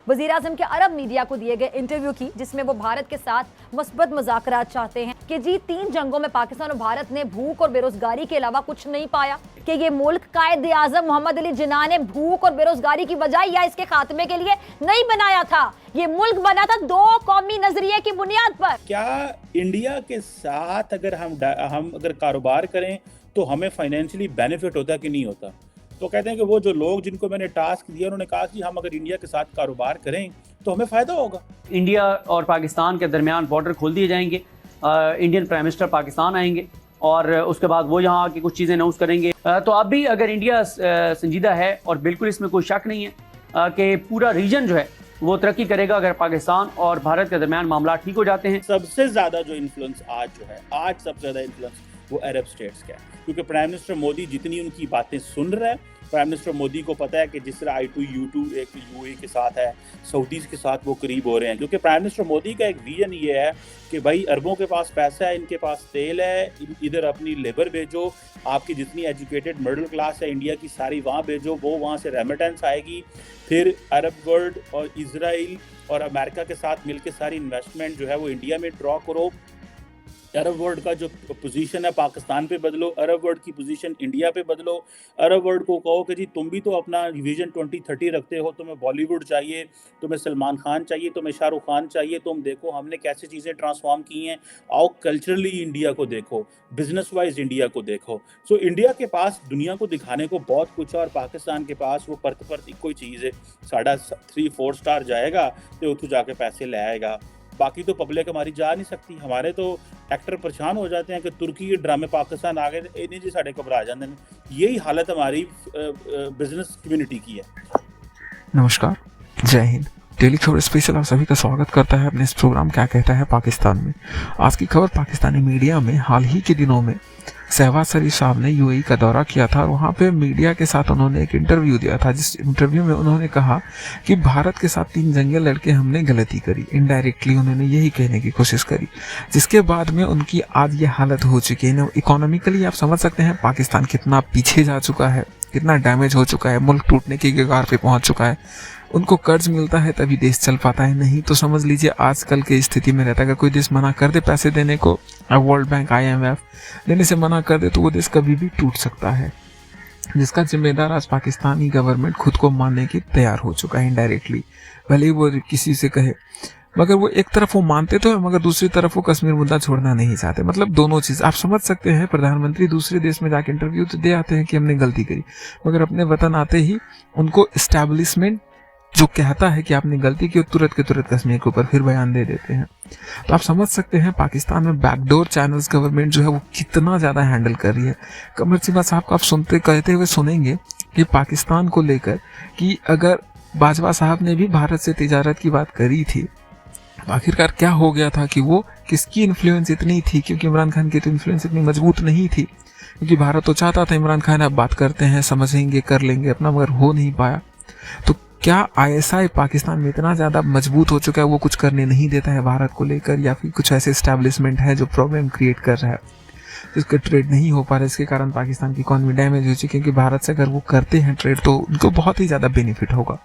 वजीर आजम के अरब मीडिया को दिए गए इंटरव्यू की, जिसमें वो भारत के साथ मुस्बत मुज़ाकरात चाहते हैं कि जी 3 जंगों में पाकिस्तान और भारत ने भूख और बेरोजगारी के अलावा कुछ नहीं पाया, कि ये मुल्क कायदे आजम मोहम्मद अली जिन्ना ने भूख और बेरोजगारी की बजाय या इसके खात्मे के लिए नहीं बनाया था। ये मुल्क बना था 2 कौमी नजरिए की बुनियाद पर। क्या इंडिया के साथ अगर हम अगर कारोबार करें तो हमें फाइनेंशियली बेनिफिट होता कि नहीं होता? तो कहते हैं कि वो जो लोग जिनको मैंने टास्क दिया उन्होंने कहा कि हम अगर इंडिया के साथ कारोबार करें तो हमें फ़ायदा होगा। इंडिया और पाकिस्तान के दरमियान बॉर्डर खोल दिए जाएंगे, इंडियन प्राइम मिनिस्टर पाकिस्तान आएंगे और उसके बाद वो यहाँ आके कुछ चीज़ें अनाउंस करेंगे। तो अब भी अगर इंडिया संजीदा है और बिल्कुल इसमें कोई शक नहीं है कि पूरा रीजन जो है वो तरक्की करेगा अगर पाकिस्तान और भारत के दरमियान मामला ठीक हो जाते हैं। सबसे ज़्यादा जो इन्फ्लुएंस आज सबसे ज़्यादा इन्फ्लुएंस वो अरब स्टेट्स का है, क्योंकि प्राइम मिनिस्टर मोदी जितनी उनकी बातें सुन रहा है, प्राइम मिनिस्टर मोदी को पता है कि जिस तरह I2U2 एक यूएई के साथ है, सऊदीज़ के साथ वो करीब हो रहे हैं, क्योंकि प्राइम मिनिस्टर मोदी का एक विजन ये है कि भाई अरबों के पास पैसा है, इनके पास तेल है, इधर अपनी लेबर भेजो, आपकी जितनी एजुकेटेड मिडिल क्लास है इंडिया की सारी वहाँ भेजो, वो वहाँ से रेमिटेंस आएगी, फिर अरब वर्ल्ड और इजराइल और अमेरिका के साथ मिलकर सारी इन्वेस्टमेंट जो है वो इंडिया में ड्रॉ करो। अरब वर्ल्ड का जो पोजीशन है पाकिस्तान पे बदलो, अरब वर्ल्ड की पोजीशन इंडिया पे बदलो, अरब वर्ल्ड को कहो कि जी तुम भी तो अपना विजन 2030 रखते हो, तुम्हें बॉलीवुड चाहिए, तुम्हें सलमान खान चाहिए, तुम्हें शाहरुख खान चाहिए, तुम देखो हमने कैसे चीज़ें ट्रांसफॉर्म की हैं, आओ कल्चरली इंडिया को देखो, बिजनेस वाइज इंडिया को देखो। सो इंडिया के पास दुनिया को दिखाने को बहुत कुछ है और पाकिस्तान के पास वो परत कोई चीज़ है, साढ़ा 3-4 स्टार जाएगा तो उठू जाके पैसे ले आएगा, बाकी तो पब्लिक हमारी जा नहीं सकती। हमारे तो एक्टर परेशान हो जाते हैं कि तुर्की के ड्रामे पाकिस्तान आ गए, इन्हें जी साढ़े घबरा जाते हैं। यही हालत हमारी बिजनेस कम्युनिटी की है। नमस्कार, जय हिंद। डेली खबर स्पेशल आप सभी का स्वागत करता है अपने इस प्रोग्राम क्या कहता है पाकिस्तान में। आज की खबर पाकिस्तानी मीडिया में हाल ही के दिनों में शहबाज शरीफ साहब ने यूएई का दौरा किया था और वहाँ पे मीडिया के साथ उन्होंने एक इंटरव्यू दिया था, जिस इंटरव्यू में उन्होंने कहा कि भारत के साथ 3 जंगें लड़के हमने गलती करी। इनडायरेक्टली उन्होंने यही कहने की कोशिश करी, जिसके बाद में उनकी आज ये हालत हो चुकी है। इकोनॉमिकली आप समझ सकते हैं पाकिस्तान कितना पीछे जा चुका है, कितना डैमेज हो चुका है, मुल्क टूटने की कगार पे पहुंच चुका है। उनको कर्ज मिलता है तभी देश चल पाता है, नहीं तो समझ लीजिए आजकल की स्थिति में रहता है। अगर कोई देश मना कर दे पैसे देने को, वर्ल्ड बैंक IMF देने से मना कर दे तो वो देश कभी भी टूट सकता है, जिसका जिम्मेदार आज पाकिस्तानी गवर्नमेंट खुद को मानने की तैयार हो चुका है इनडायरेक्टली। भले ही वो किसी से कहे, मगर वो एक तरफ वो मानते तो है मगर दूसरी तरफ वो कश्मीर मुद्दा छोड़ना नहीं चाहते। मतलब दोनों चीज आप समझ सकते हैं। प्रधानमंत्री दूसरे देश में जाके इंटरव्यू तो दे आते हैं कि हमने गलती करी, मगर अपने वतन आते ही उनको एस्टैब्लिशमेंट जो कहता है कि आपने गलती की, तुरंत के तुरंत कश्मीर के ऊपर फिर बयान दे देते हैं। तो आप समझ सकते हैं पाकिस्तान में बैकडोर चैनल्स गवर्नमेंट जो है वो कितना ज़्यादा हैंडल कर रही है। कमर चिमा साहब को आप कहते हुए सुनेंगे कि पाकिस्तान को लेकर कि अगर बाजवा साहब ने भी भारत से तिजारत की बात करी थी, आखिरकार क्या हो गया था कि वो किसकी इन्फ्लुएंस इतनी थी, क्योंकि इमरान खान की तो इन्फ्लुएंस इतनी मजबूत नहीं थी, क्योंकि भारत तो चाहता था इमरान खान आप बात करते हैं, समझेंगे, कर लेंगे अपना, मगर हो नहीं पाया। तो क्या ISI पाकिस्तान में इतना ज़्यादा मजबूत हो चुका है वो कुछ करने नहीं देता है भारत को लेकर, या फिर कुछ ऐसे एस्टैब्लिशमेंट है जो प्रॉब्लम क्रिएट कर रहा है, जिसका ट्रेड नहीं हो पा रहा है, इसके कारण पाकिस्तान की इकॉनमी डैमेज हो चुकी है। क्योंकि भारत से अगर वो करते हैं ट्रेड तो उनको बहुत ही ज़्यादा बेनिफिट होगा।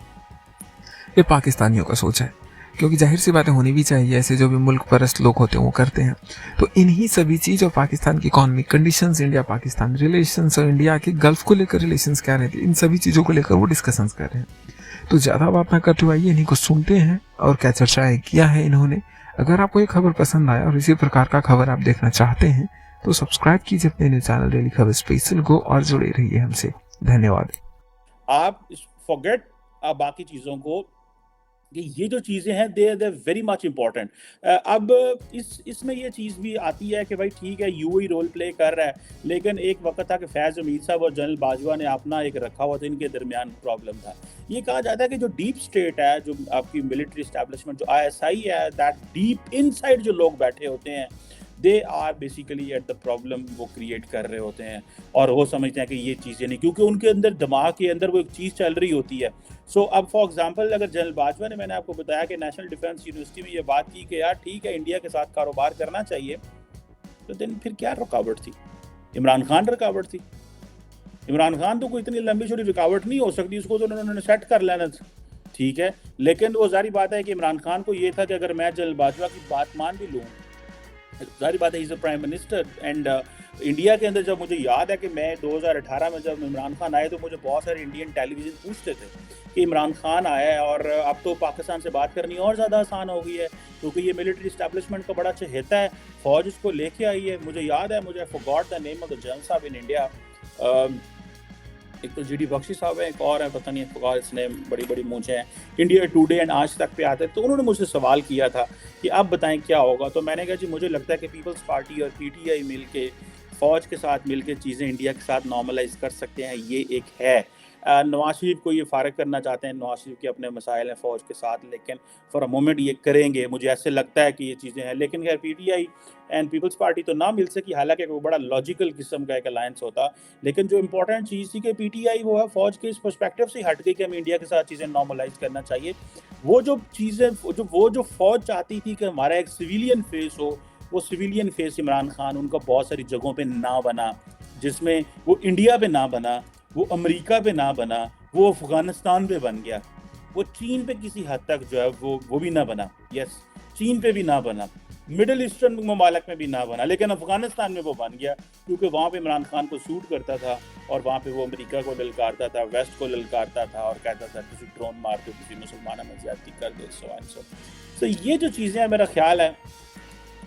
ये पाकिस्तानियों का सोच है, क्योंकि जाहिर सी बातें होनी भी चाहिए, ऐसे जो भी मुल्क परस्त लोग होते हैं वो करते हैं। तो इन्हीं सभी चीज़ और पाकिस्तान की economy conditions, India Pakistan relations और इंडिया के गल्फ को लेकर रिलेशंस क्या रहती है, इन सभी चीज़ों को लेकर वो डिस्कशंस कर रहे हैं। तो ज़्यादा बात ना करते हुए इन्हीं को सुनते हैं और क्या चर्चाएं किया है इन्होंने। अगर आपको ये खबर पसंद आया और इसी प्रकार का खबर आप देखना चाहते हैं तो सब्सक्राइब कीजिए अपने न्यूज़ चैनल डेली खबर स्पेशल को और जुड़े रहिए हमसे। धन्यवाद। आप फॉरगेट बाकी चीज़ों को, ये जो चीज़ें हैं they are very much important. अब इसमें ये चीज़ भी आती है कि भाई ठीक है यूएई रोल प्ले कर रहा है, लेकिन एक वक्त था कि फैज़ हमीद साहब और जनरल बाजवा ने अपना एक रखा हुआ था, इनके दरमियान प्रॉब्लम था। ये कहा जाता है कि जो डीप स्टेट है, जो आपकी मिलिट्री इस्टेब्लिशमेंट, जो ISI है, दैट डीप इनसाइड जो लोग बैठे होते हैं, they are basically at the problem, वो क्रिएट कर रहे होते हैं और वो समझते हैं कि ये चीज़ें नहीं, क्योंकि उनके अंदर दिमाग के अंदर वो एक चीज़ चल रही होती है। सो अब फॉर एग्जांपल अगर जनरल बाजवा ने, मैंने आपको बताया कि नेशनल डिफेंस यूनिवर्सिटी में ये बात की कि यार ठीक है इंडिया के साथ कारोबार करना चाहिए, तो दिन फिर क्या रुकावट थी? इमरान खान रुकावट थी। इमरान खान तो कोई इतनी लंबी छोटी रुकावट नहीं हो सकती, उसको तो उन्होंने सेट कर लेना था। ठीक है, लेकिन वो जारी बात है कि इमरान खान को ये था कि अगर मैं जनरल बाजवा की बात मान भी लूँ, जारी बात है is a prime minister and India के अंदर जब मुझे याद है कि मैं 2018 में जब इमरान खान आए तो मुझे बहुत सारे इंडियन टेलीविज़न पूछते थे कि इमरान खान आया है और अब तो पाकिस्तान से बात करनी और ज़्यादा आसान हो गई है क्योंकि ये मिलिट्री इस्टेब्लिशमेंट का बड़ा चहेता है, फ़ौज उसको लेके आई है। मुझे याद है, मुझे forgot the name of the general साहब इन इंडिया, एक तो जीडी बख्शी साहब है, एक और है पता नहीं फॉरगॉट हिज नेम, बड़ी बड़ी मूंछें हैं, इंडिया टुडे एंड आज तक पे आते हैं। तो उन्होंने मुझसे सवाल किया था कि आप बताएं क्या होगा, तो मैंने कहा जी मुझे लगता है कि पीपल्स पार्टी और पीटीआई मिल के फ़ौज के साथ मिल के चीज़ें इंडिया के साथ नॉर्मलाइज कर सकते हैं, ये एक है। नवाज शरीफ को ये फ़ारग करना चाहते हैं, नवाज शरीफ के अपने मसाइल हैं फ़ौज के साथ, लेकिन फॉर अ मोमेंट ये करेंगे, मुझे ऐसे लगता है कि ये चीज़ें हैं। लेकिन खैर पीटीआई एंड पीपल्स पार्टी तो ना मिल सकी, हालांकि वो बड़ा लॉजिकल किस्म का एक अलायंस होता, लेकिन जो इंपॉर्टेंट चीज़ थी कि पीटीआई वो है फ़ौज के इस पर्सपेक्टिव से हट गई कि हमें इंडिया के साथ चीज़ें नॉर्मलाइज करना चाहिए। वो जो चीज़ें जो फ़ौज चाहती थी कि हमारा एक सिविलियन फेस हो, वो सिविलियन फेस इमरान खान उनका बहुत सारी जगहों पे ना बना, जिसमें वो इंडिया पे ना बना, वो अमेरिका पे ना बना, वो अफ़गानिस्तान पे बन गया, वो चीन पे किसी हद तक जो है वो भी ना बना। यस, चीन पे भी ना बना, मिडिल ईस्टर्न ममालिक में भी ना बना, लेकिन अफ़गानिस्तान में वो बन गया क्योंकि वहाँ पे इमरान खान को सूट करता था और वहाँ पे वो अमेरिका को ललकारता था, वेस्ट को ललकारता था और कहता था किसी ड्रोन मार दो, किसी मुसलमानों में ज़्यादती कर दो, सो एंड सो। तो ये जो चीज़ें हैं, मेरा ख्याल है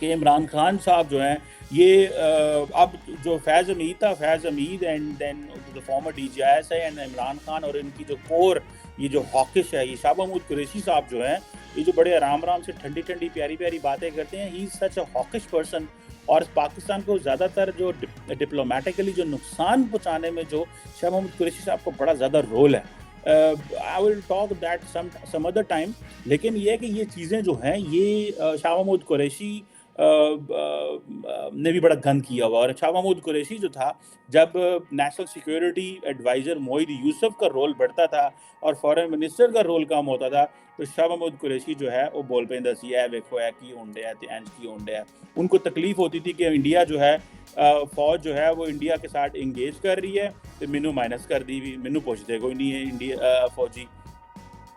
कि इमरान खान साहब जो हैं ये अब जो फैज़ हमीद था, Faiz Hameed and then the former DGIS है एंड इमरान खान और इनकी जो कोर ये जो हॉकिश है, ये शाह महमूद कुरैशी साहब जो हैं, ये जो बड़े आराम से ठंडी ठंडी प्यारी प्यारी बातें करते हैं, he is such a hawkish person. और पाकिस्तान को ज़्यादातर जो डिप्लोमेटिकली जो नुकसान पहुँचाने में जो शाह महमूद कुरैशी साहब को बड़ा ज़्यादा रोल है। I will talk that some other time. लेकिन ये है कि ये चीज़ें जो हैं ये शाह महमूद कुरैशी ने भी बड़ा गंद किया हुआ। और शाह महमूद कुरैशी जो था, जब national security adviser Moeed Yusuf का रोल बढ़ता था और फॉरेन मिनिस्टर का रोल कम होता था, तो शाह महमूद कुरैशी जो है वो बोल पे दसी है वेखो है की होंडे है तो एंज की होंडे है। उनको तकलीफ होती थी कि इंडिया जो है फ़ौज जो है वो इंडिया के साथ इंगेज कर रही है, तो मैनू माइनस कर दी भी, मैनू पूछते कोई नहीं है इंडिया फ़ौजी।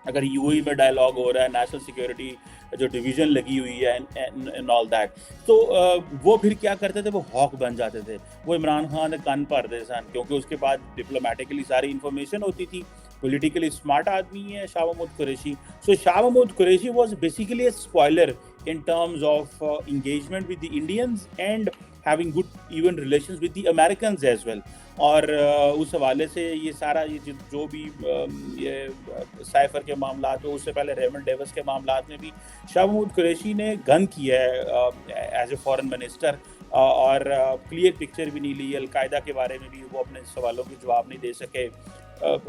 अगर यूएई में डायलॉग हो रहा है, नेशनल सिक्योरिटी जो डिवीज़न लगी हुई है एंड ऑल दैट, तो वो फिर क्या करते थे, वो हॉक बन जाते थे, वो इमरान खान कान भरते सन, क्योंकि उसके बाद डिप्लोमेटिकली सारी इन्फॉर्मेशन होती थी। पॉलिटिकली स्मार्ट आदमी है Shah Mahmood Qureshi. So Shah Mahmood Qureshi was basically a spoiler in terms of engagement with the Indians and having good even relations with the Americans as well। और उस हवाले से ये सारा ये जो भी ये साइफर के मामला में, उससे पहले रेमंड डेविस के मामला में भी शाह महमूद कुरैशी ने गन किया है एज ए फॉरेन मिनिस्टर, और क्लियर पिक्चर भी नहीं ली। अलकायदा के बारे में भी वो अपने सवालों के जवाब नहीं दे सके,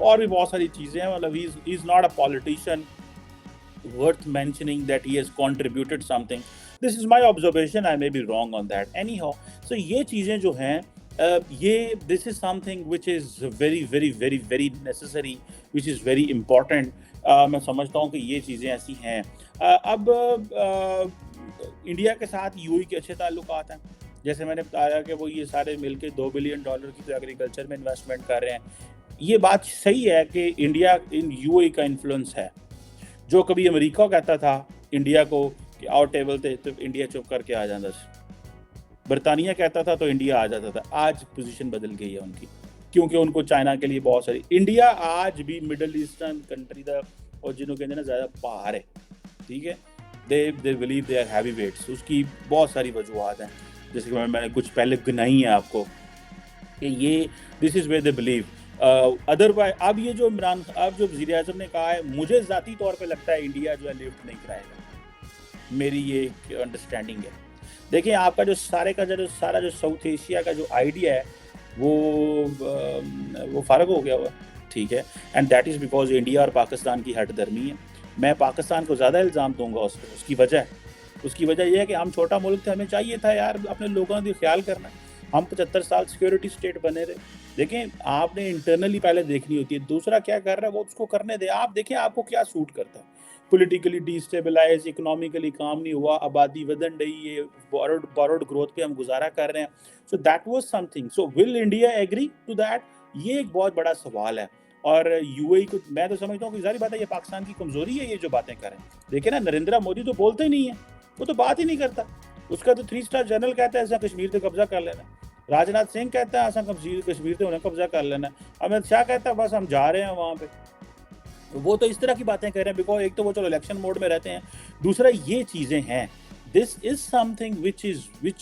और भी बहुत सारी चीज़ें हैं। मतलब he is not a politician worth mentioning that he has contributed something. This is my observation, I may be wrong on that. Anyhow, so ये चीज़ें जो हैं ये this is something which is very very very very necessary, which is very important। मैं समझता हूँ कि ये चीज़ें ऐसी हैं। अब इंडिया के साथ यूएई के अच्छे ताल्लुकात हैं, जैसे मैंने बताया कि वो ये सारे मिलके $2 बिलियन की तो एग्रीकल्चर में इन्वेस्टमेंट कर रहे हैं। ये बात सही है कि इंडिया इन यूएई का इन्फ्लुएंस है। जो कभी अमेरिका कहता था इंडिया को कि आओ टेबल पे, तो इंडिया चुप करके आ जाता था। बरतानिया कहता था तो इंडिया आ जाता था। आज पोजीशन बदल गई है उनकी, क्योंकि उनको चाइना के लिए बहुत सारी, इंडिया आज भी मिडल ईस्टर्न कंट्री का और जिन्हों कहते हैं ना ज़्यादा बाहर है, ठीक है। They believe they are heavyweights. उसकी बहुत सारी वजूहत हैं, जैसे कि मैंने कुछ पहले गिनाई है आपको कि ये this is way they believe. Otherwise अब ये जो इमरान, अब जो वज़ीर आज़म ने कहा है, मुझे ज़ाती तौर पे लगता है इंडिया जो है लिफ्ट नहीं कराएगा, मेरी ये अंडरस्टैंडिंग है। देखिए आपका जो सारा जो साउथ एशिया का जो आइडिया है वो फ़र्क हो गया हुआ, ठीक है। And that is because India और पाकिस्तान की हटदर्मी है। मैं पाकिस्तान को ज़्यादा इल्ज़ाम दूंगा उस पर। उसकी वजह यह है कि हम छोटा मुल्क थे, हमें चाहिए था यार अपने लोगों का ख्याल करना। हम 75 साल सिक्योरिटी स्टेट बने रहे। देखें आपने इंटरनली पहले देखनी होती है, दूसरा क्या कर रहा है वो उसको करने दे। आप देखें आपको क्या सूट करता है। पॉलिटिकली डिस्टेबलाइज, इकोनॉमिकली काम नहीं हुआ, आबादी वधन रही है, बोरोड ग्रोथ पे हम गुजारा कर रहे हैं। So that was something. So will India agree to that? ये एक बहुत बड़ा सवाल है। और यूएई को मैं तो समझता हूँ कि जाहिर बात है ये पाकिस्तान की कमजोरी है, ये जो बातें करें। देखिए ना, नरेंद्र मोदी तो बोलते ही नहीं है, वो तो बात ही नहीं करता। उसका तो 3 स्टार जनरल कहता है ऐसा कश्मीर पे कब्जा कर लेना, राजनाथ सिंह कहता है ऐसा कश्मीर पे उन्हें कब्जा कर लेना, अमित शाह कहता है बस हम जा रहे हैं वहाँ पे। वो तो इस तरह की बातें कर रहे हैं, बिकॉज एक तो वो चलो इलेक्शन मोड में रहते हैं, दूसरा ये चीज़ें हैं। This is something which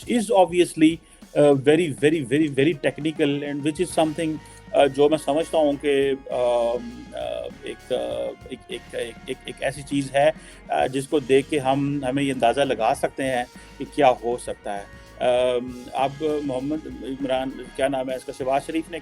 is obviously very very very very technical and which is something जो मैं समझता हूँ कि एक ऐसी चीज़ है जिसको देख के हमें ये अंदाज़ा लगा सकते हैं कि क्या हो सकता है। अब मोहम्मद इमरान, क्या नाम है इसका, शहबाज शरीफ ने